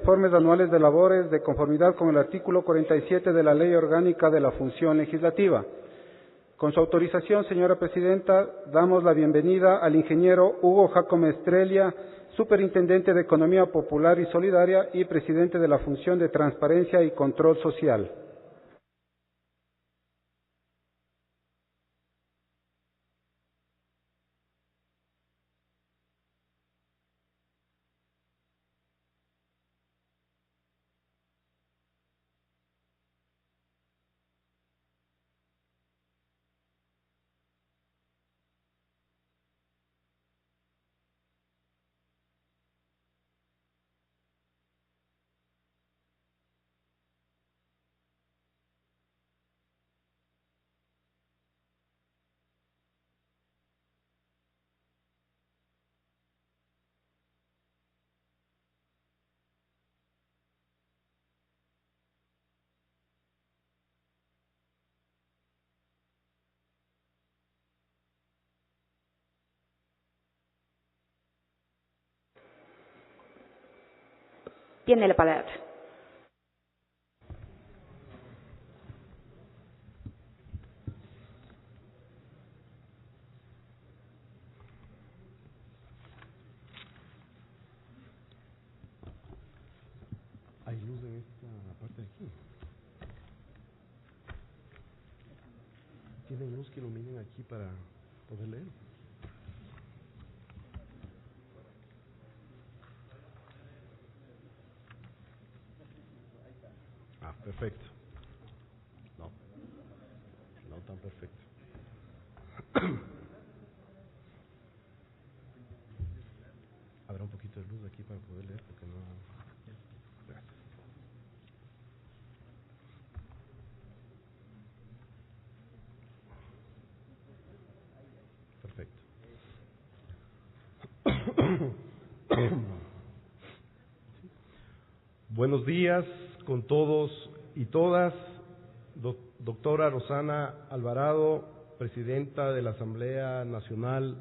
informes anuales de labores de conformidad con el artículo 47 de la Ley Orgánica de la Función Legislativa. Con su autorización, señora Presidenta, damos la bienvenida al ingeniero Hugo Jacome Estrella, Superintendente de Economía Popular y Solidaria y Presidente de la Función de Transparencia y Control Social. Tiene la palabra. ¿Hay luz en esta parte de aquí? ¿Tienen luz que iluminen aquí para poder leer? Ah, perfecto. No tan perfecto. Habrá un poquito de luz aquí para poder leer porque no... Gracias. Perfecto. Buenos días con todos y todas. Doctora Rosana Alvarado, Presidenta de la Asamblea Nacional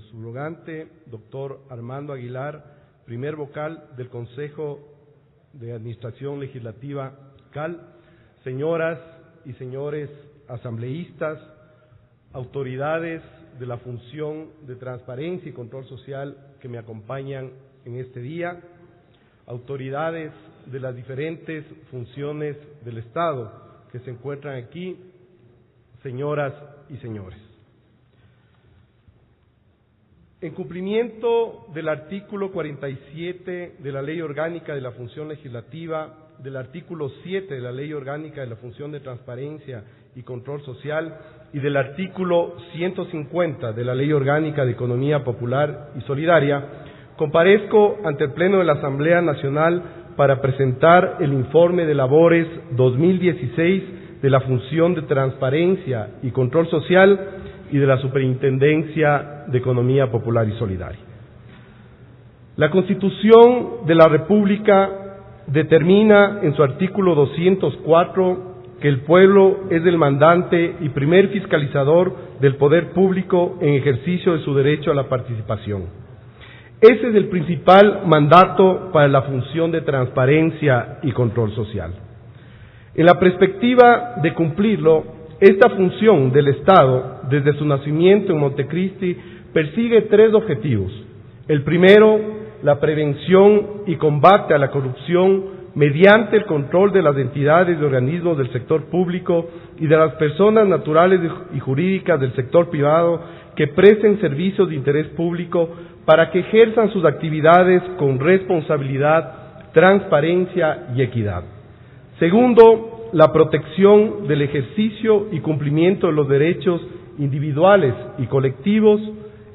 subrogante. Doctor Armando Aguilar, primer vocal del Consejo de Administración Legislativa CAL. Señoras y señores asambleístas, autoridades de la Función de Transparencia y Control Social que me acompañan en este día, autoridades de las diferentes funciones del Estado que se encuentran aquí, señoras y señores. En cumplimiento del artículo 47 de la Ley Orgánica de la Función Legislativa, del artículo 7 de la Ley Orgánica de la Función de Transparencia y Control Social y del artículo 150 de la Ley Orgánica de Economía Popular y Solidaria, comparezco ante el Pleno de la Asamblea Nacional para presentar el informe de labores 2016 de la Función de Transparencia y Control Social y de la Superintendencia de Economía Popular y Solidaria. La Constitución de la República determina en su artículo 204 que el pueblo es el mandante y primer fiscalizador del poder público en ejercicio de su derecho a la participación. Ese es el principal mandato para la función de transparencia y control social. En la perspectiva de cumplirlo, esta función del Estado, desde su nacimiento en Montecristi, persigue tres objetivos. El primero, la prevención y combate a la corrupción mediante el control de las entidades y organismos del sector público y de las personas naturales y jurídicas del sector privado que presten servicios de interés público para que ejerzan sus actividades con responsabilidad, transparencia y equidad. Segundo, la protección del ejercicio y cumplimiento de los derechos individuales y colectivos.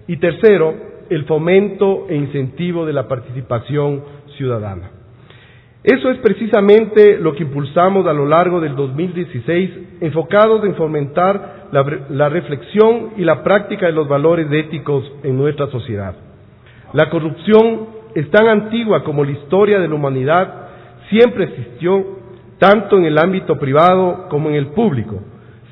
Y tercero, el fomento e incentivo de la participación ciudadana. Eso es precisamente lo que impulsamos a lo largo del 2016, enfocados en fomentar la reflexión y la práctica de los valores éticos en nuestra sociedad. La corrupción es tan antigua como la historia de la humanidad, siempre existió, tanto en el ámbito privado como en el público.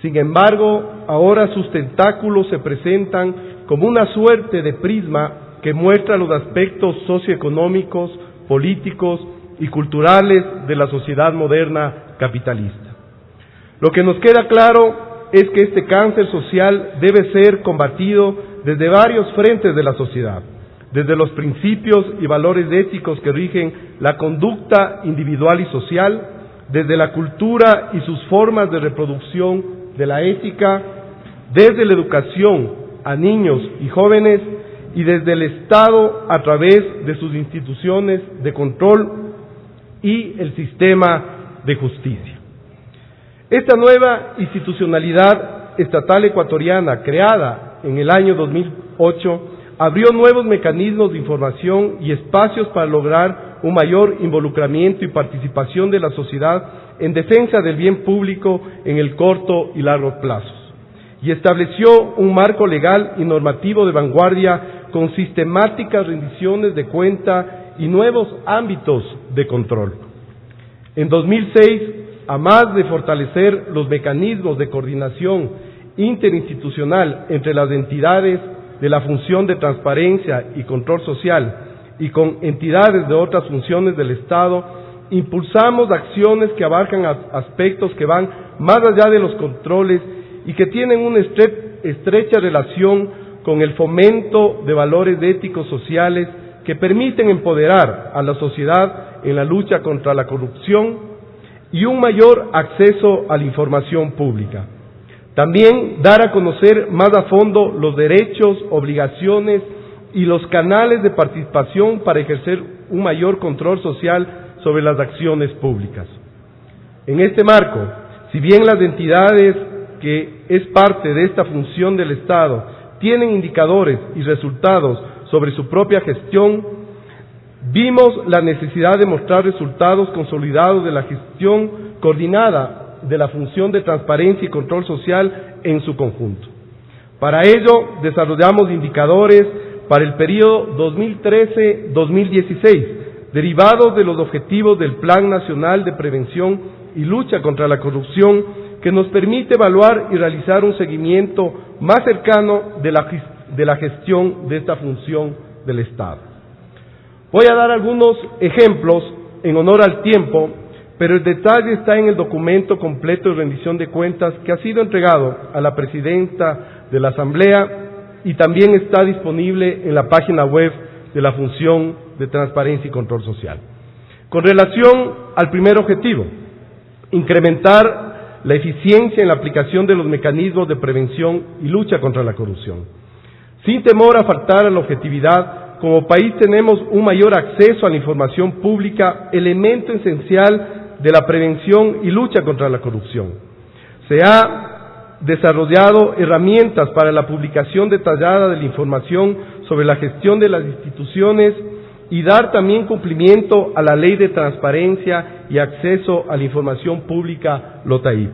Sin embargo, ahora sus tentáculos se presentan como una suerte de prisma que muestra los aspectos socioeconómicos, políticos y culturales de la sociedad moderna capitalista. Lo que nos queda claro es que este cáncer social debe ser combatido desde varios frentes de la sociedad, desde los principios y valores éticos que rigen la conducta individual y social, desde la cultura y sus formas de reproducción de la ética, desde la educación a niños y jóvenes y desde el Estado a través de sus instituciones de control y el sistema de justicia. Esta nueva institucionalidad estatal ecuatoriana, creada en el año 2008, abrió nuevos mecanismos de información y espacios para lograr un mayor involucramiento y participación de la sociedad en defensa del bien público en el corto y largo plazos, y estableció un marco legal y normativo de vanguardia con sistemáticas rendiciones de cuenta y nuevos ámbitos de control. En 2006, a más de fortalecer los mecanismos de coordinación interinstitucional entre las entidades de la función de transparencia y control social y con entidades de otras funciones del Estado, impulsamos acciones que abarcan aspectos que van más allá de los controles y que tienen una estrecha relación con el fomento de valores éticos sociales que permiten empoderar a la sociedad en la lucha contra la corrupción y un mayor acceso a la información pública. También dar a conocer más a fondo los derechos, obligaciones y los canales de participación para ejercer un mayor control social sobre las acciones públicas. En este marco, si bien las entidades que es parte de esta función del Estado tienen indicadores y resultados sobre su propia gestión, vimos la necesidad de mostrar resultados consolidados de la gestión coordinada de la función de transparencia y control social en su conjunto. Para ello, desarrollamos indicadores para el periodo 2013-2016, derivados de los objetivos del Plan Nacional de Prevención y Lucha contra la Corrupción, que nos permite evaluar y realizar un seguimiento más cercano de la gestión de esta función del Estado. Voy a dar algunos ejemplos en honor al tiempo, pero el detalle está en el documento completo de rendición de cuentas que ha sido entregado a la presidenta de la Asamblea y también está disponible en la página web de la Función de Transparencia y Control Social. Con relación al primer objetivo, incrementar la eficiencia en la aplicación de los mecanismos de prevención y lucha contra la corrupción. Sin temor a faltar a la objetividad, como país tenemos un mayor acceso a la información pública, elemento esencial de la prevención y lucha contra la corrupción. Se ha desarrollado herramientas para la publicación detallada de la información sobre la gestión de las instituciones y dar también cumplimiento a la Ley de Transparencia y Acceso a la Información Pública, LOTAIP.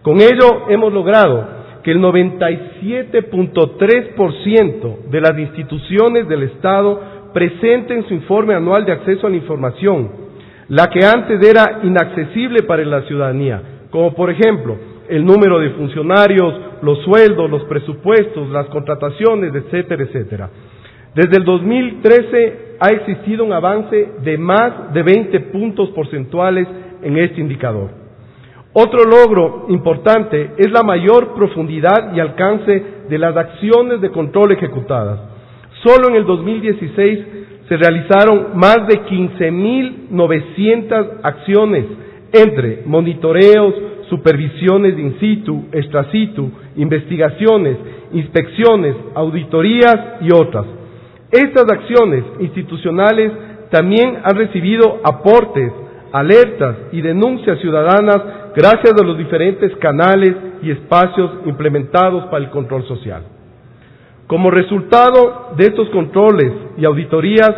Con ello hemos logrado que el 97.3% de las instituciones del Estado presenten su informe anual de acceso a la información, la que antes era inaccesible para la ciudadanía, como por ejemplo el número de funcionarios, los sueldos, los presupuestos, las contrataciones, etcétera, etcétera. Desde el 2013 ha existido un avance de más de 20 puntos porcentuales en este indicador. Otro logro importante es la mayor profundidad y alcance de las acciones de control ejecutadas. Solo en el 2016 se realizaron más de 15.900 acciones entre monitoreos, supervisiones in situ, extra situ, investigaciones, inspecciones, auditorías y otras. Estas acciones institucionales también han recibido aportes, alertas y denuncias ciudadanas gracias a los diferentes canales y espacios implementados para el control social. Como resultado de estos controles y auditorías,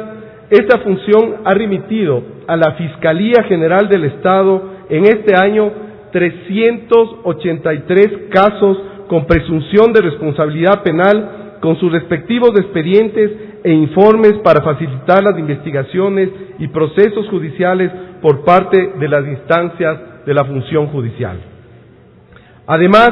esta función ha remitido a la Fiscalía General del Estado en este año 383 casos con presunción de responsabilidad penal con sus respectivos expedientes e informes para facilitar las investigaciones y procesos judiciales por parte de las instancias de la función judicial. Además,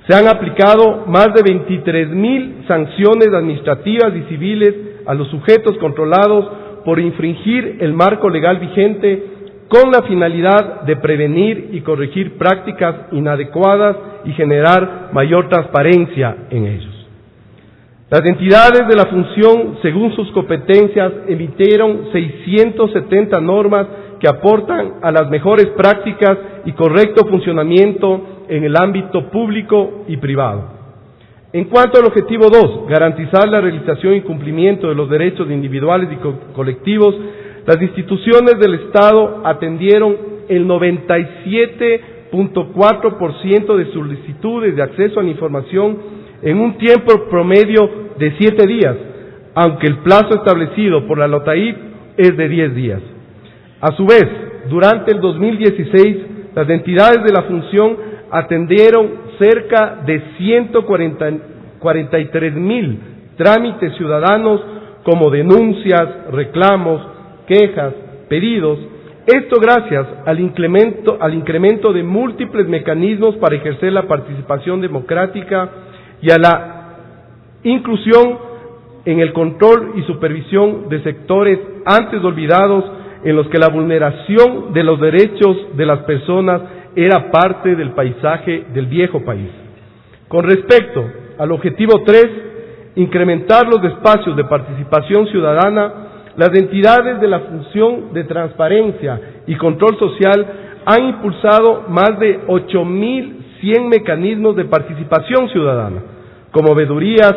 se han aplicado más de 23.000 sanciones administrativas y civiles a los sujetos controlados por infringir el marco legal vigente con la finalidad de prevenir y corregir prácticas inadecuadas y generar mayor transparencia en ellos. Las entidades de la función, según sus competencias, emitieron 670 normas que aportan a las mejores prácticas y correcto funcionamiento en el ámbito público y privado. En cuanto al objetivo 2, garantizar la realización y cumplimiento de los derechos individuales y colectivos, las instituciones del Estado atendieron el 97.4% de solicitudes de acceso a la información en un tiempo promedio de 7 días, aunque el plazo establecido por la LOTAIP es de 10 días. A su vez, durante el 2016, las entidades de la función atendieron cerca de 143,000 trámites ciudadanos como denuncias, reclamos, quejas, pedidos. Esto gracias al incremento de múltiples mecanismos para ejercer la participación democrática y a la inclusión en el control y supervisión de sectores antes olvidados en los que la vulneración de los derechos de las personas era parte del paisaje del viejo país. Con respecto al objetivo 3, incrementar los espacios de participación ciudadana, las entidades de la función de transparencia y control social han impulsado más de 8.100 mecanismos de participación ciudadana, como veedurías,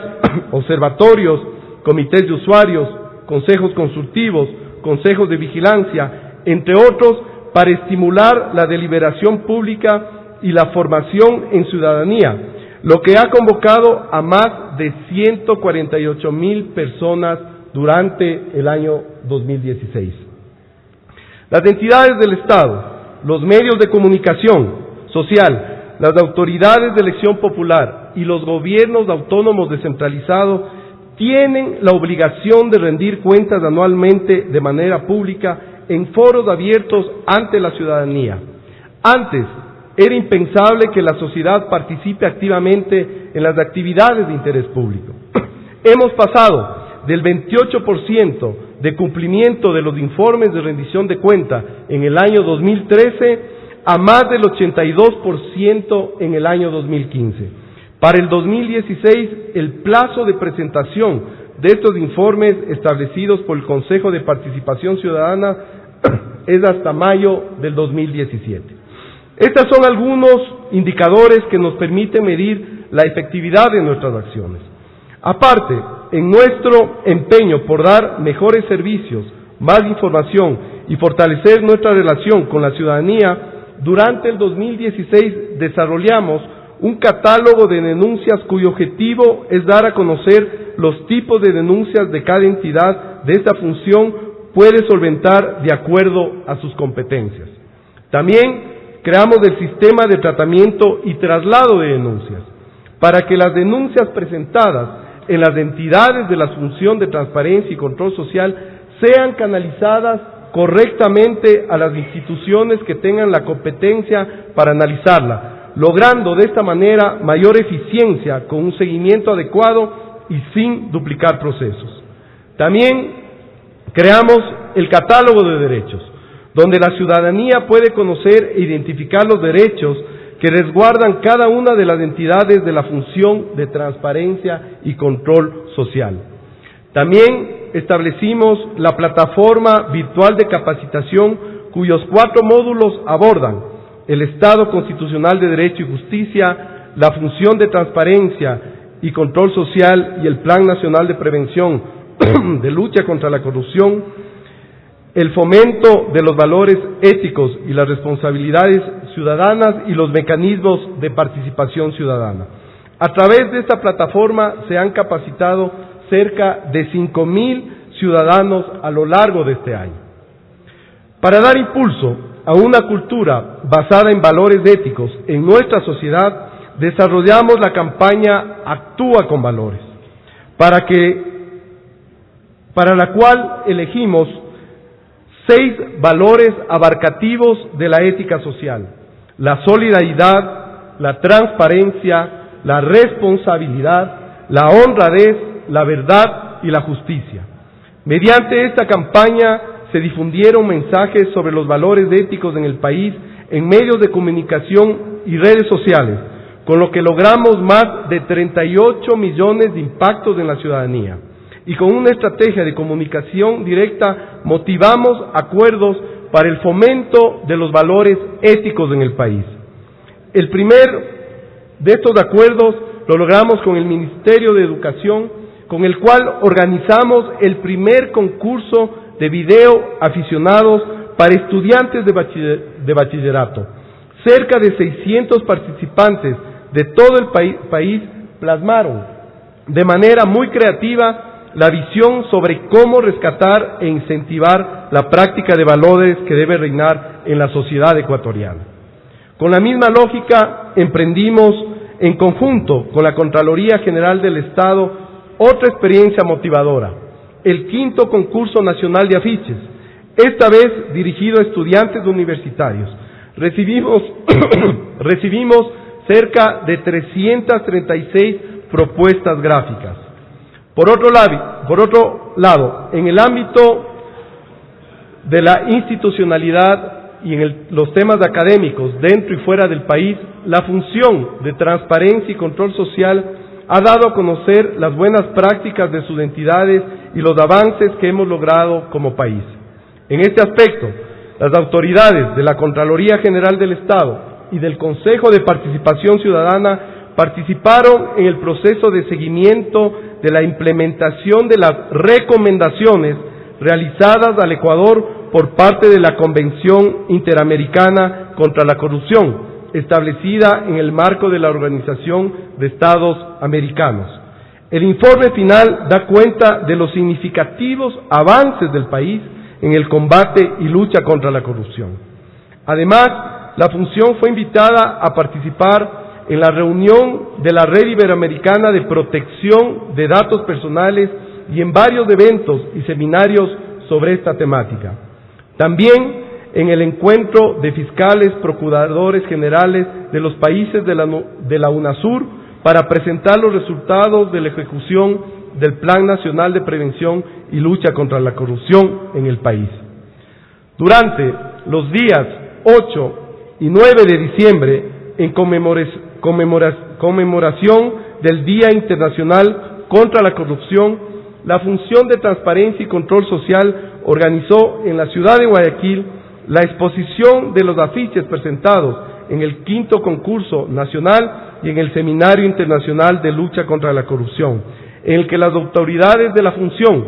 observatorios, comités de usuarios, consejos consultivos, consejos de vigilancia, entre otros, para estimular la deliberación pública y la formación en ciudadanía, lo que ha convocado a más de 148,000 personas durante el año 2016. Las entidades del Estado, los medios de comunicación social, las autoridades de elección popular y los gobiernos autónomos descentralizados tienen la obligación de rendir cuentas anualmente de manera pública en foros abiertos ante la ciudadanía. Antes era impensable que la sociedad participe activamente en las actividades de interés público. Hemos pasado del 28% de cumplimiento de los informes de rendición de cuenta en el año 2013 a más del 82% en el año 2015. Para el 2016, el plazo de presentación de estos informes establecidos por el Consejo de Participación Ciudadana es hasta mayo del 2017. Estos son algunos indicadores que nos permiten medir la efectividad de nuestras acciones. Aparte, en nuestro empeño por dar mejores servicios, más información y fortalecer nuestra relación con la ciudadanía, durante el 2016 desarrollamos un catálogo de denuncias cuyo objetivo es dar a conocer los tipos de denuncias de cada entidad de esta función puede solventar de acuerdo a sus competencias. También creamos el sistema de tratamiento y traslado de denuncias, para que las denuncias presentadas en las entidades de la función de transparencia y control social sean canalizadas correctamente a las instituciones que tengan la competencia para analizarla, logrando de esta manera mayor eficiencia con un seguimiento adecuado y sin duplicar procesos. También creamos el catálogo de derechos, donde la ciudadanía puede conocer e identificar los derechos que resguardan cada una de las entidades de la función de transparencia y control social. También establecimos la plataforma virtual de capacitación cuyos 4 módulos abordan el Estado constitucional de Derecho y Justicia, la función de transparencia y control social y el Plan Nacional de Prevención de Lucha contra la Corrupción, el fomento de los valores éticos y las responsabilidades ciudadanas y los mecanismos de participación ciudadana. A través de esta plataforma se han capacitado cerca de 5,000 ciudadanos a lo largo de este año. Para dar impulso a una cultura basada en valores éticos en nuestra sociedad, desarrollamos la campaña Actúa con Valores, para la cual elegimos 6 valores abarcativos de la ética social: la solidaridad, la transparencia, la responsabilidad, la honradez, la verdad y la justicia. Mediante esta campaña se difundieron mensajes sobre los valores éticos en el país en medios de comunicación y redes sociales, con lo que logramos más de 38 millones de impactos en la ciudadanía. Y con una estrategia de comunicación directa motivamos acuerdos para el fomento de los valores éticos en el país. El primer de estos acuerdos lo logramos con el Ministerio de Educación, con el cual organizamos el primer concurso de video aficionados para estudiantes de bachillerato. Cerca de 600 participantes de todo el país plasmaron de manera muy creativa la visión sobre cómo rescatar e incentivar la práctica de valores que debe reinar en la sociedad ecuatoriana. Con la misma lógica, emprendimos en conjunto con la Contraloría General del Estado otra experiencia motivadora, el quinto concurso nacional de afiches, esta vez dirigido a estudiantes universitarios. Recibimos cerca de 336 propuestas gráficas. Por otro lado, en el ámbito de la institucionalidad y en los temas académicos dentro y fuera del país, la función de transparencia y control social ha dado a conocer las buenas prácticas de sus entidades y los avances que hemos logrado como país. En este aspecto, las autoridades de la Contraloría General del Estado y del Consejo de Participación Ciudadana participaron en el proceso de seguimiento de la implementación de las recomendaciones realizadas al Ecuador por parte de la Convención Interamericana contra la Corrupción, establecida en el marco de la Organización de Estados Americanos. El informe final da cuenta de los significativos avances del país en el combate y lucha contra la corrupción. Además, la función fue invitada a participar en la reunión de la Red Iberoamericana de Protección de Datos Personales y en varios eventos y seminarios sobre esta temática. También en el encuentro de fiscales, procuradores generales de los países de la UNASUR para presentar los resultados de la ejecución del Plan Nacional de Prevención y Lucha contra la Corrupción en el país. Durante los días 8 y 9 de diciembre, en conmemoración del Día Internacional contra la Corrupción, la Función de Transparencia y Control Social organizó en la ciudad de Guayaquil la exposición de los afiches presentados en el quinto concurso nacional y en el Seminario Internacional de Lucha contra la Corrupción, en el que las autoridades de la función,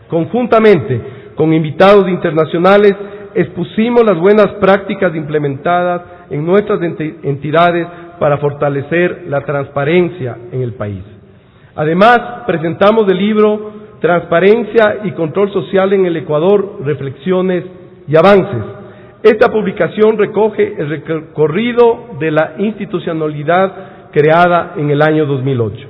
conjuntamente con invitados internacionales, expusimos las buenas prácticas implementadas en nuestras entidades para fortalecer la transparencia en el país. Además, presentamos el libro Transparencia y Control Social en el Ecuador, Reflexiones y Avances. Esta publicación recoge el recorrido de la institucionalidad creada en el año 2008.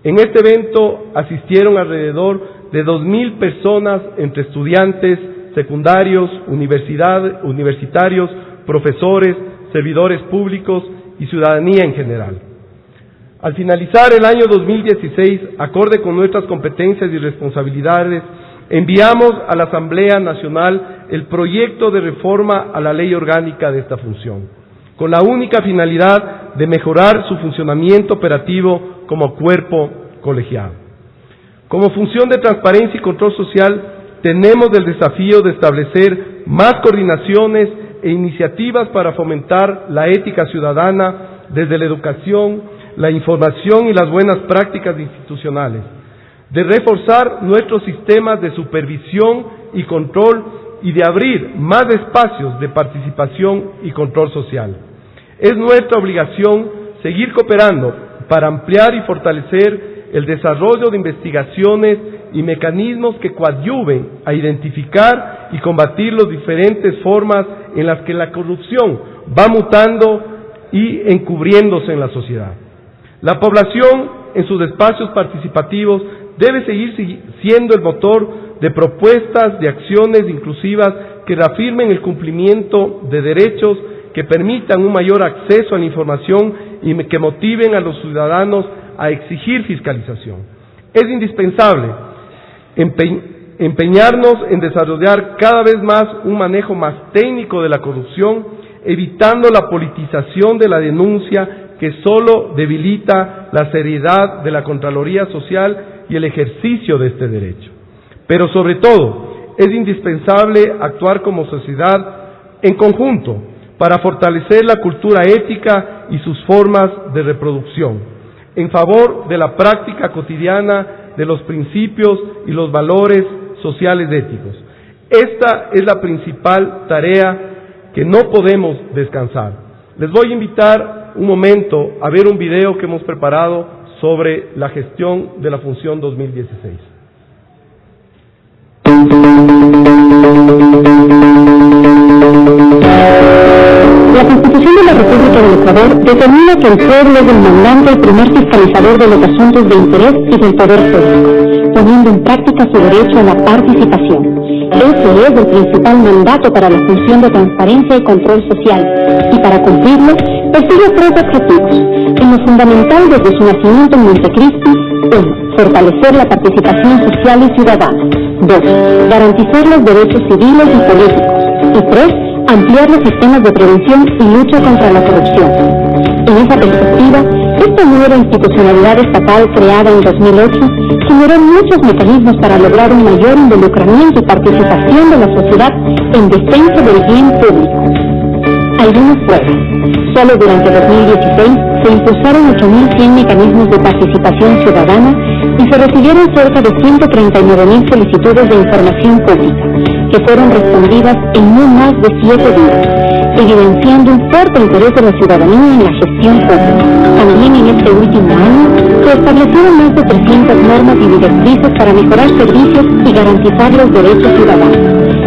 En este evento asistieron alrededor de 2.000 personas entre estudiantes secundarios, universitarios, profesores, servidores públicos y ciudadanía en general. Al finalizar el año 2016, acorde con nuestras competencias y responsabilidades, enviamos a la Asamblea Nacional el proyecto de reforma a la ley orgánica de esta función, con la única finalidad de mejorar su funcionamiento operativo como cuerpo colegiado. Como función de transparencia y control social, tenemos el desafío de establecer más coordinaciones e iniciativas para fomentar la ética ciudadana desde la educación, la información y las buenas prácticas institucionales, de reforzar nuestros sistemas de supervisión y control y de abrir más espacios de participación y control social. Es nuestra obligación seguir cooperando para ampliar y fortalecer el desarrollo de investigaciones y mecanismos que coadyuven a identificar y combatir las diferentes formas en las que la corrupción va mutando y encubriéndose en la sociedad. La población, en sus espacios participativos, debe seguir siendo el motor de propuestas de acciones inclusivas que reafirmen el cumplimiento de derechos, que permitan un mayor acceso a la información y que motiven a los ciudadanos a exigir fiscalización. Es indispensable empeñarnos en desarrollar cada vez más un manejo más técnico de la corrupción, evitando la politización de la denuncia que solo debilita la seriedad de la Contraloría Social y el ejercicio de este derecho. Pero sobre todo, es indispensable actuar como sociedad en conjunto para fortalecer la cultura ética y sus formas de reproducción, en favor de la práctica cotidiana de los principios y los valores sociales éticos. Esta es la principal tarea que no podemos descansar. Les voy a invitar un momento a ver un video que hemos preparado sobre la gestión de la función 2016. La Constitución de la República del Ecuador determina que el pueblo es el mandante y primer fiscalizador de los asuntos de interés y del poder público, poniendo en práctica su derecho a la participación. Ese es el principal mandato para la función de transparencia y control social, y para cumplirlo persigue 3 objetivos. En lo fundamental desde su nacimiento en Montecristi: 1. Fortalecer la participación social y ciudadana. 2. Garantizar los derechos civiles y políticos. Y 3. Ampliar los sistemas de prevención y lucha contra la corrupción. En esa perspectiva, esta nueva institucionalidad estatal creada en 2008 generó muchos mecanismos para lograr un mayor involucramiento y participación de la sociedad en defensa del bien público. Algunas pruebas. Solo durante 2016 se impulsaron 8.100 mecanismos de participación ciudadana y se recibieron cerca de 139.000 solicitudes de información pública, que fueron respondidas en no más de 7 días, evidenciando un fuerte interés de la ciudadanía en la gestión pública. También en este último año se establecieron más de 300 normas y directrices para mejorar servicios y garantizar los derechos ciudadanos.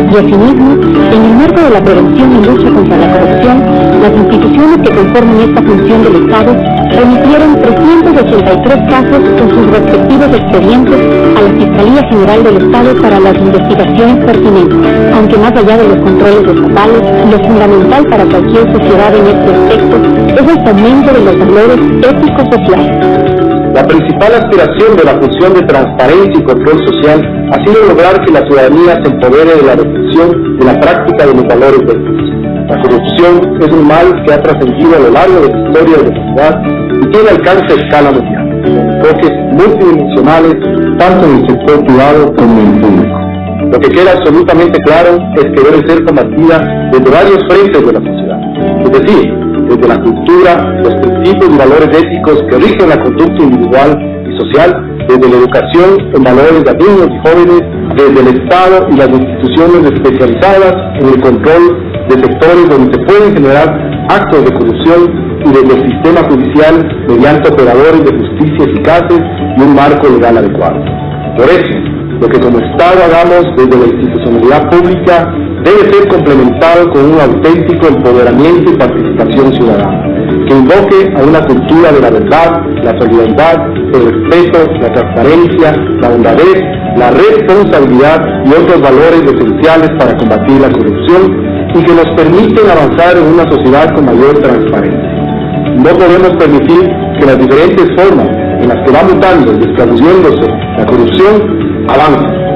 Y asimismo, en el marco de la prevención y lucha contra la corrupción, las instituciones que conforman esta función del Estado remitieron 383 casos con sus respectivos expedientes a la Fiscalía General del Estado para las investigaciones pertinentes. Aunque más allá de los controles estatales, lo fundamental para cualquier sociedad en este aspecto es el fomento de los valores éticos sociales. La principal aspiración de la función de transparencia y control social ha sido lograr que la ciudadanía se empodere de la reflexión de la práctica de los valores éticos. La corrupción es un mal que ha trascendido a lo largo de la historia de la sociedad y tiene alcance a escala mundial, con enfoques multidimensionales tanto en el sector privado como en el público. Lo que queda absolutamente claro es que debe ser combatida desde varios frentes de la sociedad, es decir, desde la cultura, los principios y valores éticos que rigen la conducta individual y social, desde la educación en valores de niños y jóvenes, desde el Estado y las instituciones especializadas en el control de sectores donde se pueden generar actos de corrupción y desde el sistema judicial mediante operadores de justicia eficaces y un marco legal adecuado. Por eso, lo que como Estado hagamos desde la institucionalidad pública debe ser complementado con un auténtico empoderamiento y participación ciudadana, que invoque a una cultura de la verdad, la solidaridad, el respeto, la transparencia, la honradez, la responsabilidad y otros valores esenciales para combatir la corrupción y que nos permiten avanzar en una sociedad con mayor transparencia. No podemos permitir que las diferentes formas en las que va mutando y escabulléndose la corrupción avancen.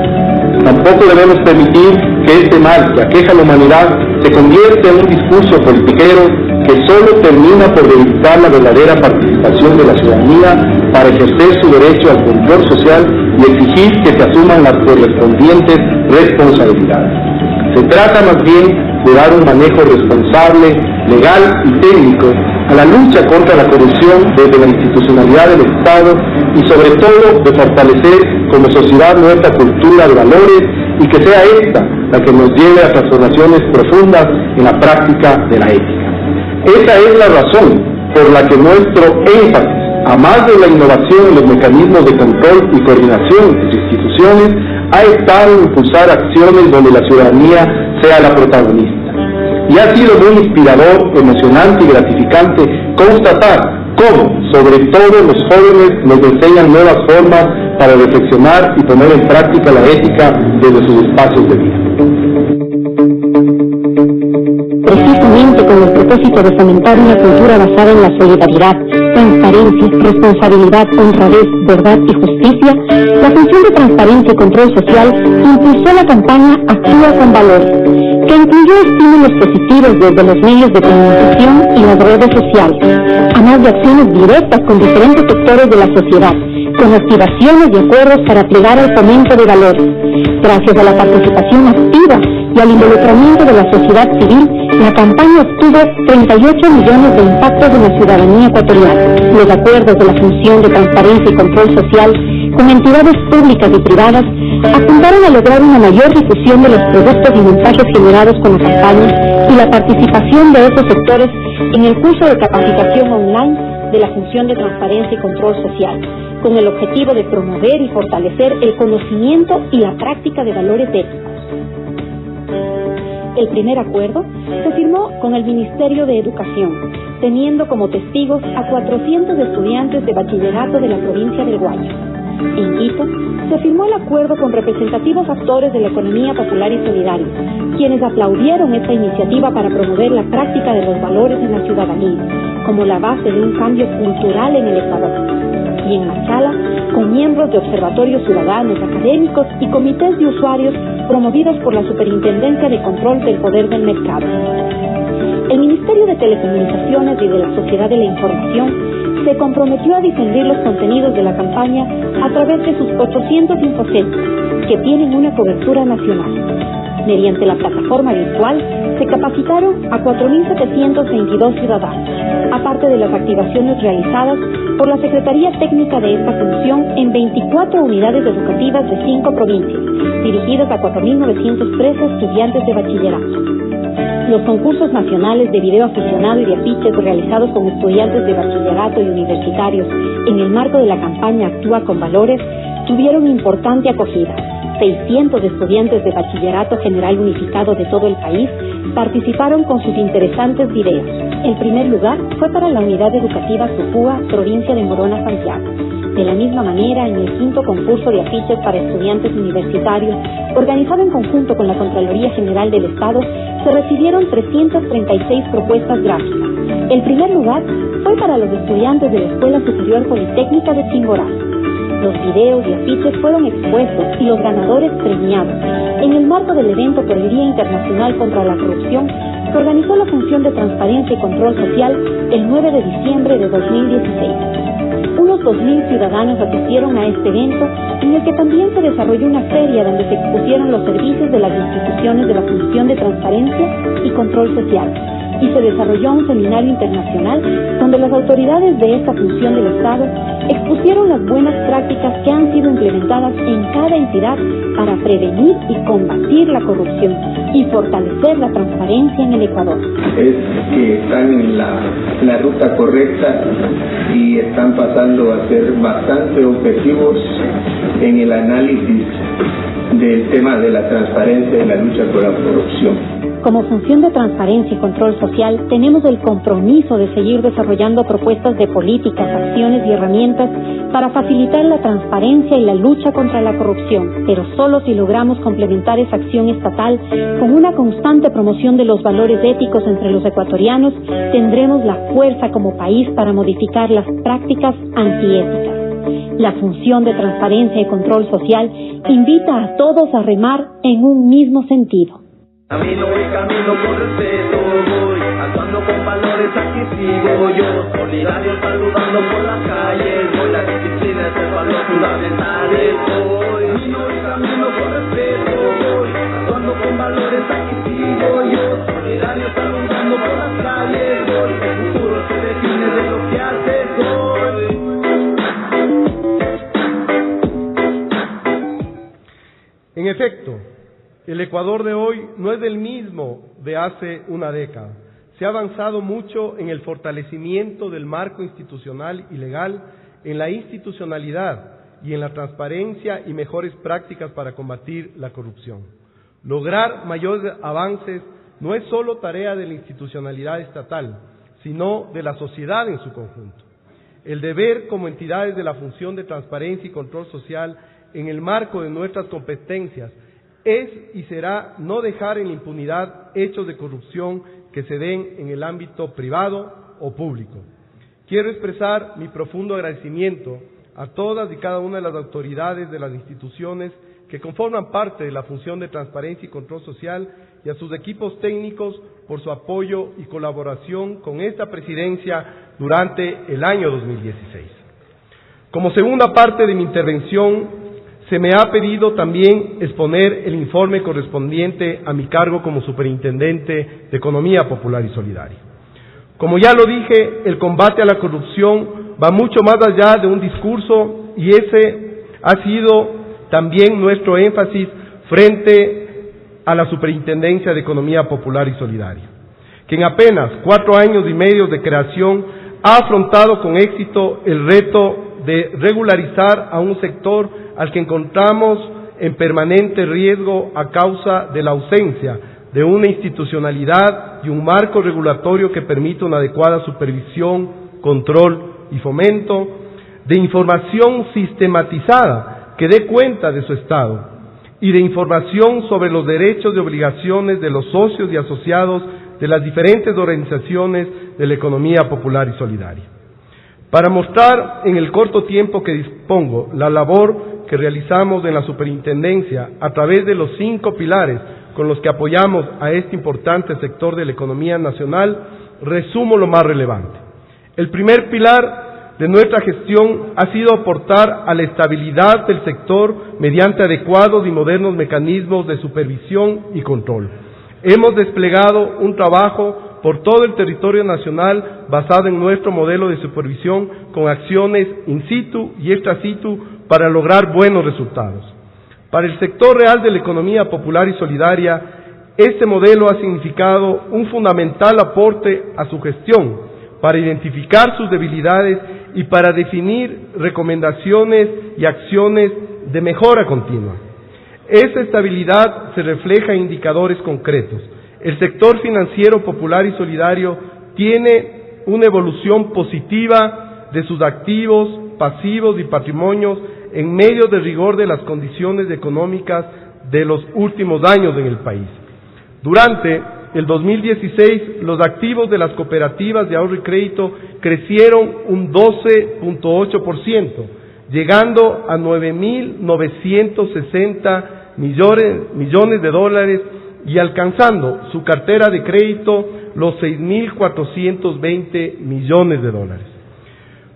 Tampoco debemos permitir que este mal que aqueja a la humanidad se convierta en un discurso politiquero que solo termina por debilitar la verdadera participación de la ciudadanía para ejercer su derecho al control social y exigir que se asuman las correspondientes responsabilidades. Se trata más bien de dar un manejo responsable, legal y técnico a la lucha contra la corrupción desde la institucionalidad del Estado y sobre todo de fortalecer como sociedad nuestra cultura de valores y que sea esta la que nos lleve a transformaciones profundas en la práctica de la ética. Esa es la razón por la que nuestro énfasis, a más de la innovación en los mecanismos de control y coordinación de instituciones, ha estado en impulsar acciones donde la ciudadanía sea la protagonista. Y ha sido muy inspirador, emocionante y gratificante constatar cómo, sobre todo los jóvenes, nos enseñan nuevas formas para reflexionar y poner en práctica la ética desde sus espacios de vida. Precisamente con el propósito de fomentar una cultura basada en la solidaridad, transparencia, responsabilidad, honradez, verdad y justicia, la Función de Transparencia y Control Social impulsó la campaña Actúa con Valores, que incluyó estímulos positivos desde los medios de comunicación y las redes sociales, además de acciones directas con diferentes sectores de la sociedad, con activaciones y acuerdos para plegar al fomento de valores. Gracias a la participación activa y al involucramiento de la sociedad civil, la campaña obtuvo 38 millones de impactos en la ciudadanía ecuatoriana. Los acuerdos de la Función de Transparencia y Control Social con entidades públicas y privadas apuntaron a lograr una mayor difusión de los productos y mensajes generados con la campaña y la participación de estos sectores en el curso de capacitación online de la Función de Transparencia y Control Social, con el objetivo de promover y fortalecer el conocimiento y la práctica de valores éticos. El primer acuerdo se firmó con el Ministerio de Educación, teniendo como testigos a 400 estudiantes de bachillerato de la provincia del Guayas. En Quito, se firmó el acuerdo con representativos actores de la economía popular y solidaria, quienes aplaudieron esta iniciativa para promover la práctica de los valores en la ciudadanía, como la base de un cambio cultural en el Ecuador. Y en Machala, con miembros de observatorios ciudadanos, académicos y comités de usuarios promovidos por la Superintendencia de Control del Poder del Mercado. El Ministerio de Telecomunicaciones y de la Sociedad de la Información se comprometió a difundir los contenidos de la campaña a través de sus 800 infocentros, que tienen una cobertura nacional. Mediante la plataforma virtual, se capacitaron a 4.722 ciudadanos, aparte de las activaciones realizadas por la Secretaría Técnica de esta función en 24 unidades educativas de 5 provincias, dirigidas a 4.913 estudiantes de bachillerato. Los concursos nacionales de video aficionado y de afiches realizados con estudiantes de bachillerato y universitarios en el marco de la campaña Actúa con Valores tuvieron importante acogida. 600 estudiantes de bachillerato general unificado de todo el país participaron con sus interesantes videos. El primer lugar fue para la unidad educativa Supúa, provincia de Morona, Santiago. De la misma manera, en el quinto concurso de afiches para estudiantes universitarios, organizado en conjunto con la Contraloría General del Estado, se recibieron 336 propuestas gráficas. El primer lugar fue para los estudiantes de la Escuela Superior Politécnica de Chimborazo. Los videos y afiches fueron expuestos y los ganadores premiados en el marco del evento por el Día Internacional contra la Corrupción que organizó la Función de Transparencia y Control Social el 9 de diciembre de 2016. Unos 2.000 ciudadanos asistieron a este evento, en el que también se desarrolló una feria donde se expusieron los servicios de las instituciones de la Función de Transparencia y Control Social, y se desarrolló un seminario internacional donde las autoridades de esta función del Estado expusieron las buenas prácticas que han sido implementadas en cada entidad para prevenir y combatir la corrupción y fortalecer la transparencia en el Ecuador. Es que están en la ruta correcta y están pasando a ser bastante objetivos en el análisis del tema de la transparencia y la lucha contra la corrupción. Como Función de Transparencia y Control Social, tenemos el compromiso de seguir desarrollando propuestas de políticas, acciones y herramientas para facilitar la transparencia y la lucha contra la corrupción, pero solo si logramos complementar esa acción estatal con una constante promoción de los valores éticos entre los ecuatorianos, tendremos la fuerza como país para modificar las prácticas antiéticas. La Función de Transparencia y Control Social invita a todos a remar en un mismo sentido. Camino y camino con respeto voy, actuando con valores, aquí sigo yo, solidario saludando por las calles, voy, la disciplina es el valor fundamental, voy. Camino y camino con respeto voy, actuando con valores, aquí sigo yo, solidario saludando por las calles, voy, el futuro se define de lo que haces hoy. En efecto, el Ecuador de hoy no es el mismo de hace una década. Se ha avanzado mucho en el fortalecimiento del marco institucional y legal, en la institucionalidad y en la transparencia y mejores prácticas para combatir la corrupción. Lograr mayores avances no es solo tarea de la institucionalidad estatal, sino de la sociedad en su conjunto. El deber como entidades de la Función de Transparencia y Control Social en el marco de nuestras competencias es y será no dejar en la impunidad hechos de corrupción que se den en el ámbito privado o público. Quiero expresar mi profundo agradecimiento a todas y cada una de las autoridades de las instituciones que conforman parte de la función de transparencia y control social y a sus equipos técnicos por su apoyo y colaboración con esta presidencia durante el año 2016. Como segunda parte de mi intervención, se me ha pedido también exponer el informe correspondiente a mi cargo como Superintendente de Economía Popular y Solidaria. Como ya lo dije, el combate a la corrupción va mucho más allá de un discurso y ese ha sido también nuestro énfasis frente a la Superintendencia de Economía Popular y Solidaria, que en apenas 4 años y medio de creación ha afrontado con éxito el reto de regularizar a un sector al que encontramos en permanente riesgo a causa de la ausencia de una institucionalidad y un marco regulatorio que permita una adecuada supervisión, control y fomento, de información sistematizada que dé cuenta de su estado y de información sobre los derechos y obligaciones de los socios y asociados de las diferentes organizaciones de la economía popular y solidaria. Para mostrar en el corto tiempo que dispongo la labor que realizamos en la Superintendencia a través de los 5 pilares con los que apoyamos a este importante sector de la economía nacional, resumo lo más relevante. El primer pilar de nuestra gestión ha sido aportar a la estabilidad del sector mediante adecuados y modernos mecanismos de supervisión y control. Hemos desplegado un trabajo por todo el territorio nacional basado en nuestro modelo de supervisión con acciones in situ y extra situ para lograr buenos resultados. Para el sector real de la economía popular y solidaria, este modelo ha significado un fundamental aporte a su gestión para identificar sus debilidades y para definir recomendaciones y acciones de mejora continua. Esa estabilidad se refleja en indicadores concretos. El sector financiero popular y solidario tiene una evolución positiva de sus activos, pasivos y patrimonios en medio del rigor de las condiciones económicas de los últimos años en el país. Durante el 2016, los activos de las cooperativas de ahorro y crédito crecieron un 12.8%, llegando a 9.960 millones de dólares y alcanzando su cartera de crédito los 6.420 millones de dólares.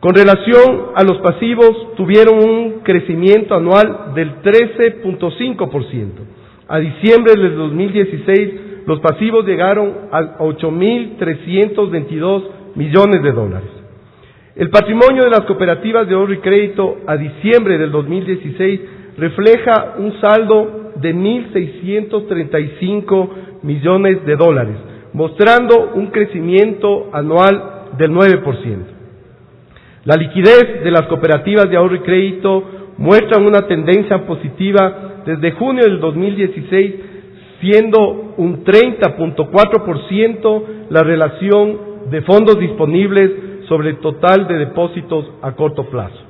Con relación a los pasivos, tuvieron un crecimiento anual del 13.5%. A diciembre del 2016, los pasivos llegaron a 8.322 millones de dólares. El patrimonio de las cooperativas de ahorro y crédito a diciembre del 2016 refleja un saldo de 1.635 millones de dólares, mostrando un crecimiento anual del 9%. La liquidez de las cooperativas de ahorro y crédito muestra una tendencia positiva desde junio del 2016, siendo un 30.4% la relación de fondos disponibles sobre el total de depósitos a corto plazo.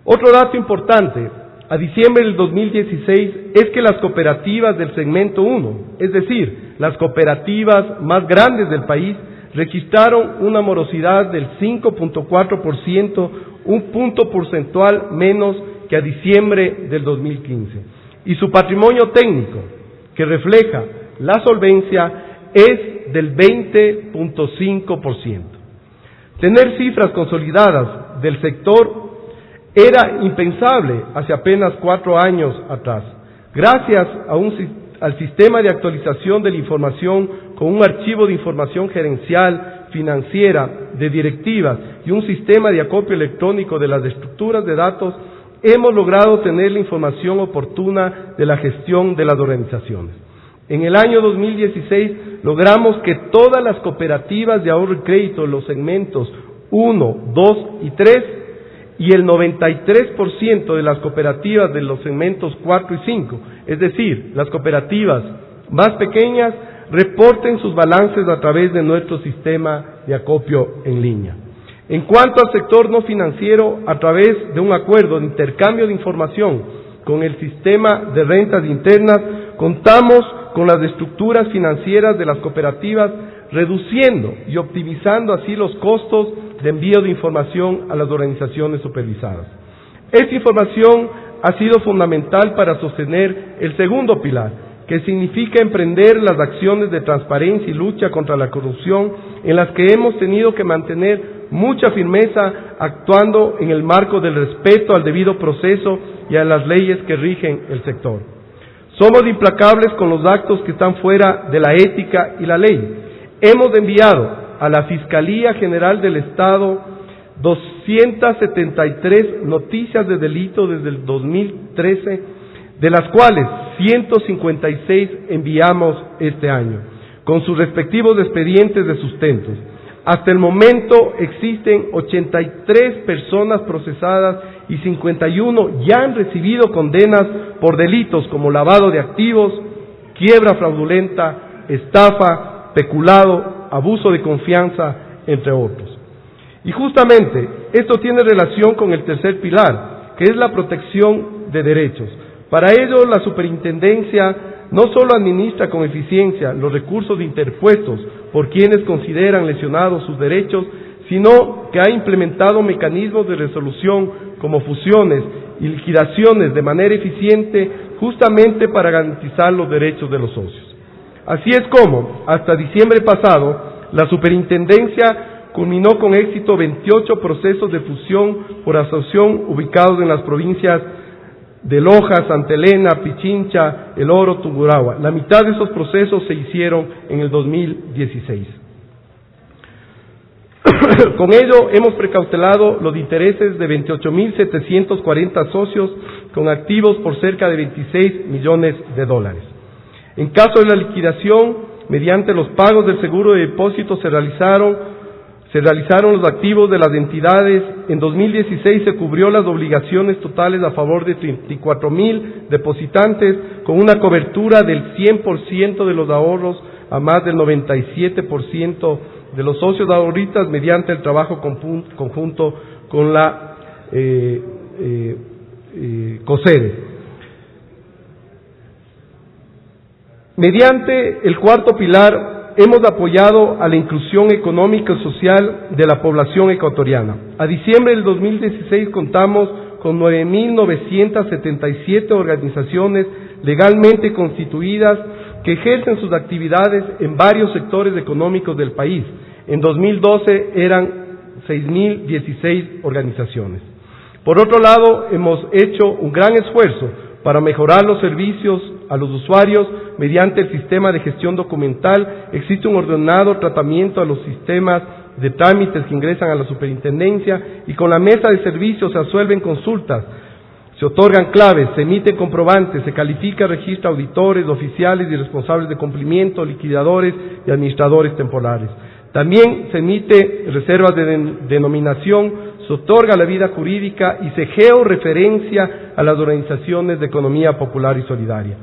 Otro dato importante a diciembre del 2016 es que las cooperativas del segmento 1, es decir, las cooperativas más grandes del país, registraron una morosidad del 5.4%, un punto porcentual menos que a diciembre del 2015. Y su patrimonio técnico, que refleja la solvencia, es del 20.5%. Tener cifras consolidadas del sector era impensable hace apenas 4 años atrás. Gracias al sistema de actualización de la información con un archivo de información gerencial, financiera, de directivas y un sistema de acopio electrónico de las estructuras de datos, hemos logrado tener la información oportuna de la gestión de las organizaciones. En el año 2016 logramos que todas las cooperativas de ahorro y crédito, los segmentos 1, 2 y 3, y el 93% de las cooperativas de los segmentos 4 y 5, es decir, las cooperativas más pequeñas, reporten sus balances a través de nuestro sistema de acopio en línea. En cuanto al sector no financiero, a través de un acuerdo de intercambio de información con el sistema de rentas internas, contamos con las estructuras financieras de las cooperativas reduciendo y optimizando así los costos de envío de información a las organizaciones supervisadas. Esta información ha sido fundamental para sostener el segundo pilar, que significa emprender las acciones de transparencia y lucha contra la corrupción, en las que hemos tenido que mantener mucha firmeza, actuando en el marco del respeto al debido proceso y a las leyes que rigen el sector. Somos implacables con los actos que están fuera de la ética y la ley. Hemos enviado a la Fiscalía General del Estado 273 noticias de delito desde el 2013, de las cuales 156 enviamos este año, con sus respectivos expedientes de sustentos. Hasta el momento existen 83 personas procesadas y 51 ya han recibido condenas por delitos como lavado de activos, quiebra fraudulenta, estafa, peculado, abuso de confianza, entre otros. Y justamente esto tiene relación con el tercer pilar, que es la protección de derechos. Para ello, la Superintendencia no solo administra con eficiencia los recursos interpuestos por quienes consideran lesionados sus derechos, sino que ha implementado mecanismos de resolución como fusiones y liquidaciones de manera eficiente, justamente para garantizar los derechos de los socios. Así es como, hasta diciembre pasado, la Superintendencia culminó con éxito 28 procesos de fusión por asociación ubicados en las provincias de Loja, Santa Elena, Pichincha, El Oro, Tungurahua. La mitad de esos procesos se hicieron en el 2016. Con ello hemos precautelado los intereses de 28.740 socios con activos por cerca de 26 millones de dólares. En caso de la liquidación, mediante los pagos del seguro de depósito se realizaron los activos de las entidades. En 2016 se cubrió las obligaciones totales a favor de 34.000 depositantes, con una cobertura del 100% de los ahorros a más del 97% de los socios ahorristas, mediante el trabajo conjunto con la COSEDE. Mediante el cuarto pilar, hemos apoyado a la inclusión económica y social de la población ecuatoriana. A diciembre del 2016 contamos con 9.977 organizaciones legalmente constituidas que ejercen sus actividades en varios sectores económicos del país. En 2012 eran 6.016 organizaciones. Por otro lado, hemos hecho un gran esfuerzo para mejorar los servicios a los usuarios mediante el sistema de gestión documental. Existe un ordenado tratamiento a los sistemas de trámites que ingresan a la superintendencia, y con la mesa de servicios se resuelven consultas, se otorgan claves, se emiten comprobantes, se califica, registra auditores, oficiales y responsables de cumplimiento, liquidadores y administradores temporales. También se emite reservas de denominación, se otorga la vida jurídica y se georreferencia a las organizaciones de economía popular y solidaria.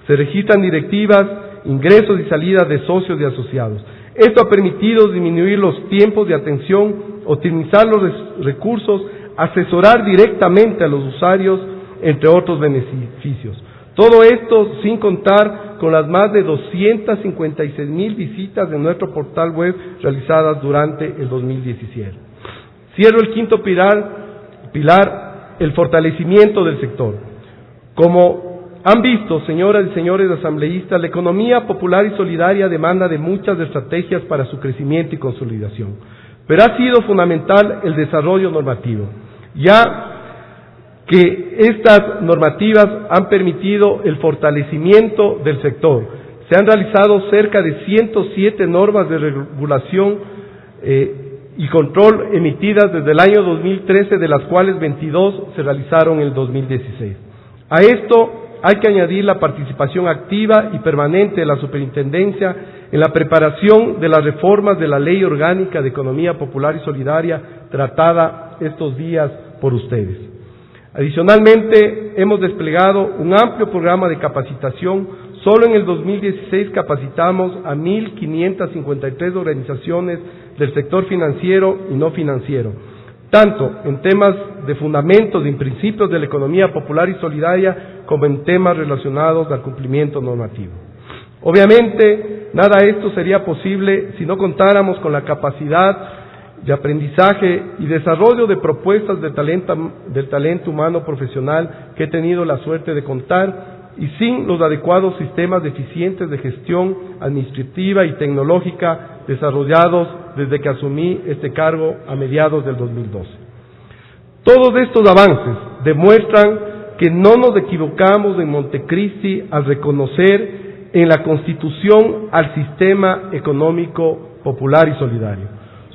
Se registran directivas, ingresos y salidas de socios y asociados. Esto ha permitido disminuir los tiempos de atención, optimizar los recursos, asesorar directamente a los usuarios, entre otros beneficios. Todo esto sin contar con las más de 256.000 visitas de nuestro portal web realizadas durante el 2017. Cierro el quinto pilar, el fortalecimiento del sector. Como han visto, señoras y señores asambleístas, la economía popular y solidaria demanda de muchas estrategias para su crecimiento y consolidación, pero ha sido fundamental el desarrollo normativo, ya que estas normativas han permitido el fortalecimiento del sector. Se han realizado cerca de 107 normas de regulación y control emitidas desde el año 2013, de las cuales 22 se realizaron en el 2016. A esto hay que añadir la participación activa y permanente de la Superintendencia en la preparación de las reformas de la Ley Orgánica de Economía Popular y Solidaria, tratada estos días por ustedes. Adicionalmente, hemos desplegado un amplio programa de capacitación. Solo en el 2016 capacitamos a 1.553 organizaciones del sector financiero y no financiero, tanto en temas de fundamentos y principios de la economía popular y solidaria, como en temas relacionados al cumplimiento normativo. Obviamente, nada de esto sería posible si no contáramos con la capacidad de aprendizaje y desarrollo de propuestas del talento humano profesional que he tenido la suerte de contar, y sin los adecuados sistemas eficientes de gestión administrativa y tecnológica desarrollados desde que asumí este cargo a mediados del 2012. Todos estos avances demuestran que no nos equivocamos en Montecristi al reconocer en la Constitución al sistema económico popular y solidario,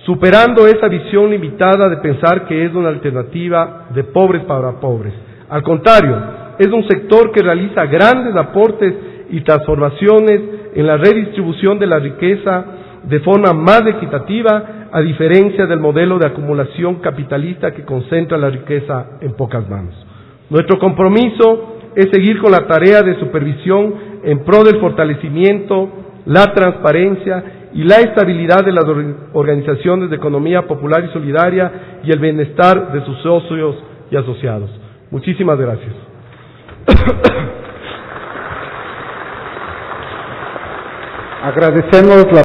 superando esa visión limitada de pensar que es una alternativa de pobres para pobres. Al contrario, es un sector que realiza grandes aportes y transformaciones en la redistribución de la riqueza de forma más equitativa, a diferencia del modelo de acumulación capitalista que concentra la riqueza en pocas manos. Nuestro compromiso es seguir con la tarea de supervisión en pro del fortalecimiento, la transparencia y la estabilidad de las organizaciones de economía popular y solidaria y el bienestar de sus socios y asociados. Muchísimas gracias. Agradecemos la